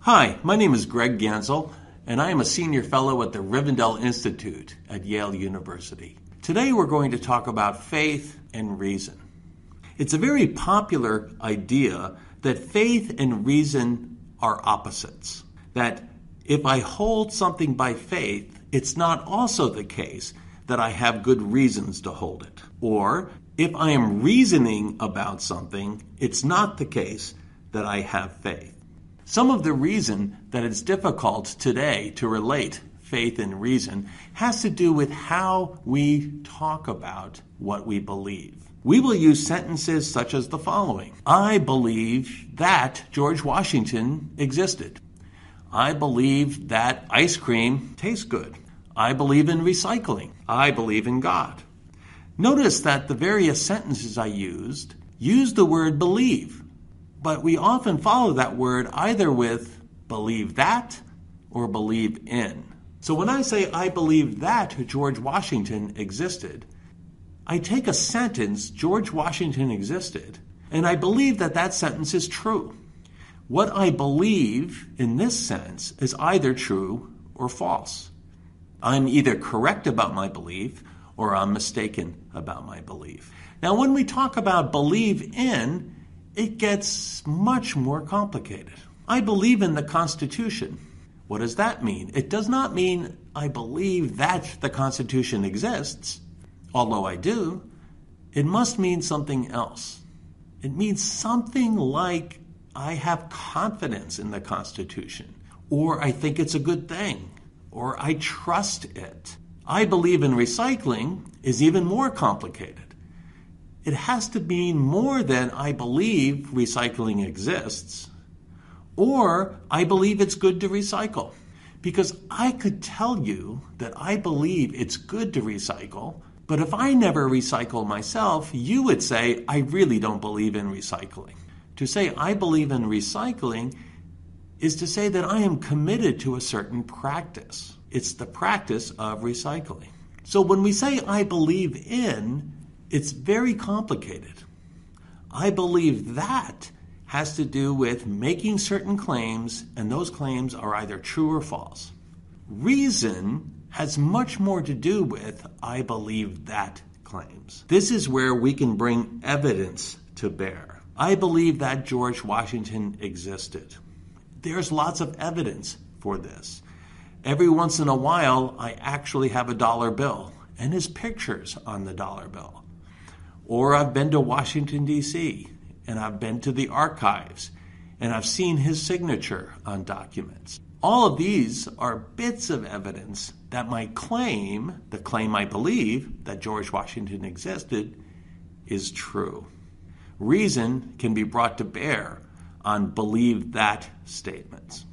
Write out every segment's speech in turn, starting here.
Hi, my name is Greg Ganсли, and I am a senior fellow at the Rivendell Institute at Yale University. Today we're going to talk about faith and reason. It's a very popular idea that faith and reason are opposites. That if I hold something by faith, it's not also the case that I have good reasons to hold it. Or if I am reasoning about something, it's not the case that I have faith. Some of the reason that it's difficult today to relate faith and reason has to do with how we talk about what we believe. We will use sentences such as the following. I believe that George Washington existed. I believe that ice cream tastes good. I believe in recycling. I believe in God. Notice that the various sentences I used use the word believe, but we often follow that word either with believe that or believe in. So when I say I believe that George Washington existed, I take a sentence, George Washington existed, and I believe that that sentence is true. What I believe in this sense is either true or false. I'm either correct about my belief or I'm mistaken about my belief. Now, when we talk about believe in, it gets much more complicated. I believe in the Constitution. What does that mean? It does not mean I believe that the Constitution exists, although I do. It must mean something else. It means something like I have confidence in the Constitution, or I think it's a good thing, or I trust it. I believe in recycling is even more complicated. It has to mean more than I believe recycling exists, or I believe it's good to recycle. Because I could tell you that I believe it's good to recycle, but if I never recycle myself, you would say, I really don't believe in recycling. To say I believe in recycling is to say that I am committed to a certain practice. It's the practice of recycling. So when we say I believe in, it's very complicated. I believe that has to do with making certain claims, and those claims are either true or false. Reason has much more to do with I believe that claims. This is where we can bring evidence to bear. I believe that George Washington existed. There's lots of evidence for this. Every once in a while, I actually have a dollar bill and his pictures on the dollar bill. Or I've been to Washington, D.C., and I've been to the archives, and I've seen his signature on documents. All of these are bits of evidence that my claim, the claim I believe that George Washington existed, is true. Reason can be brought to bear on believe that statements.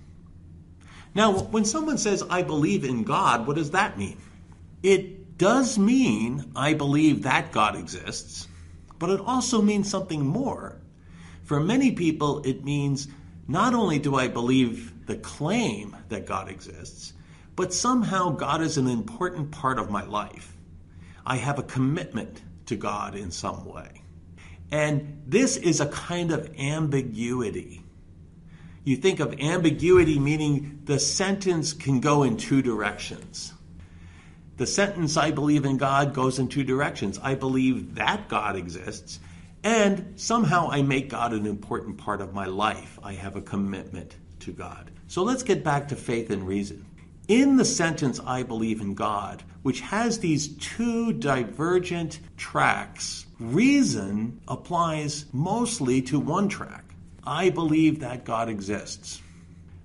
Now, when someone says, I believe in God, what does that mean? It does mean I believe that God exists, but it also means something more. For many people, it means not only do I believe the claim that God exists, but somehow God is an important part of my life. I have a commitment to God in some way. And this is a kind of ambiguity. You think of ambiguity meaning the sentence can go in two directions. The sentence, I believe in God, goes in two directions. I believe that God exists, and somehow I make God an important part of my life. I have a commitment to God. So let's get back to faith and reason. In the sentence, I believe in God, which has these two divergent tracks, reason applies mostly to one track. I believe that God exists.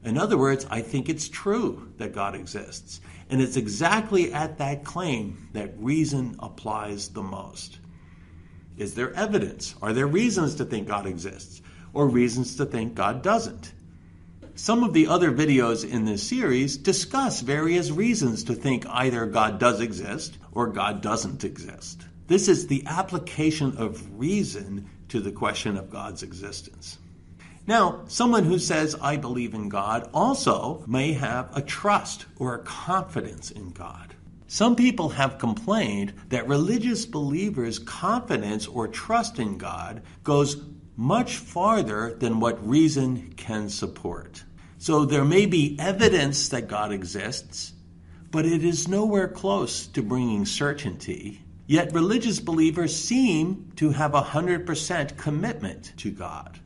In other words, I think it's true that God exists. And it's exactly at that claim that reason applies the most. Is there evidence? Are there reasons to think God exists? Or reasons to think God doesn't? Some of the other videos in this series discuss various reasons to think either God does exist or God doesn't exist. This is the application of reason to the question of God's existence. Now, someone who says, I believe in God, also may have a trust or a confidence in God. Some people have complained that religious believers' confidence or trust in God goes much farther than what reason can support. So there may be evidence that God exists, but it is nowhere close to bringing certainty. Yet religious believers seem to have 100% commitment to God.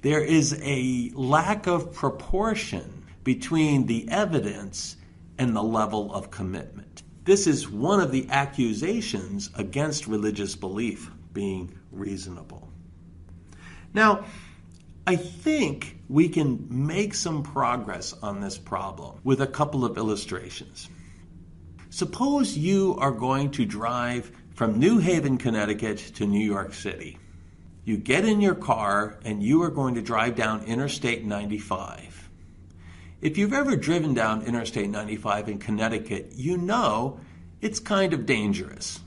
There is a lack of proportion between the evidence and the level of commitment. This is one of the accusations against religious belief being reasonable. Now, I think we can make some progress on this problem with a couple of illustrations. Suppose you are going to drive from New Haven, Connecticut to New York City. You get in your car and you are going to drive down Interstate 95. If you've ever driven down Interstate 95 in Connecticut, you know it's kind of dangerous.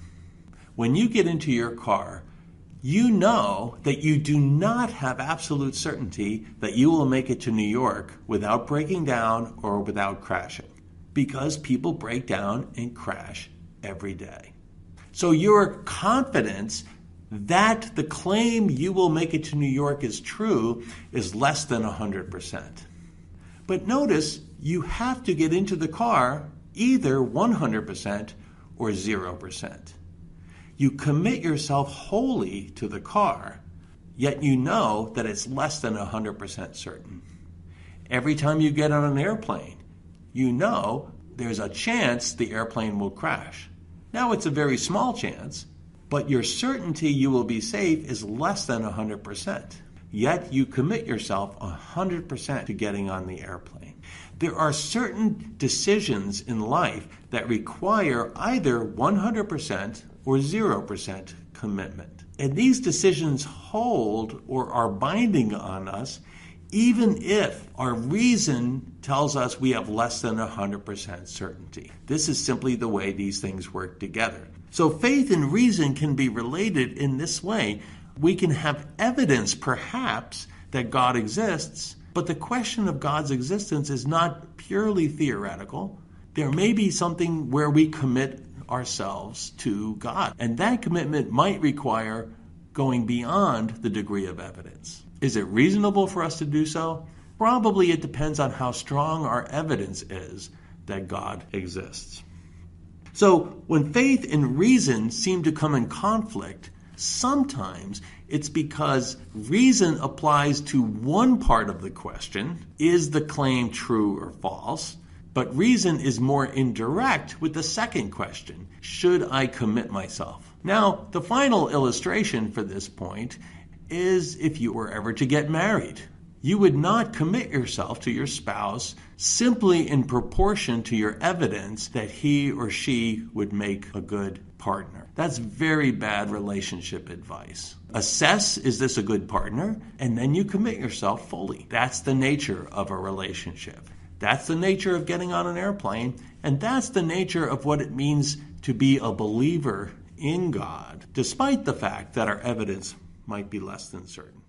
When you get into your car, you know that you do not have absolute certainty that you will make it to New York without breaking down or without crashing, because people break down and crash every day. So your confidence that the claim you will make it to New York is true is less than 100%. But notice, you have to get into the car either 100% or 0%. You commit yourself wholly to the car, yet you know that it's less than 100% certain. Every time you get on an airplane, you know there's a chance the airplane will crash. Now, it's a very small chance, but your certainty you will be safe is less than 100%. Yet you commit yourself 100% to getting on the airplane. There are certain decisions in life that require either 100% or 0% commitment. And these decisions hold or are binding on us even if our reason tells us we have less than 100% certainty. This is simply the way these things work together. So faith and reason can be related in this way. We can have evidence, perhaps, that God exists, but the question of God's existence is not purely theoretical. There may be something where we commit ourselves to God, and that commitment might require going beyond the degree of evidence. Is it reasonable for us to do so? Probably it depends on how strong our evidence is that God exists. So when faith and reason seem to come in conflict, sometimes it's because reason applies to one part of the question, is the claim true or false? But reason is more indirect with the second question, should I commit myself? Now, the final illustration for this point is if you were ever to get married. You would not commit yourself to your spouse simply in proportion to your evidence that he or she would make a good partner. That's very bad relationship advice. Assess, is this a good partner? And then you commit yourself fully. That's the nature of a relationship. That's the nature of getting on an airplane, and that's the nature of what it means to be a believer in God, despite the fact that our evidence might be less than certain.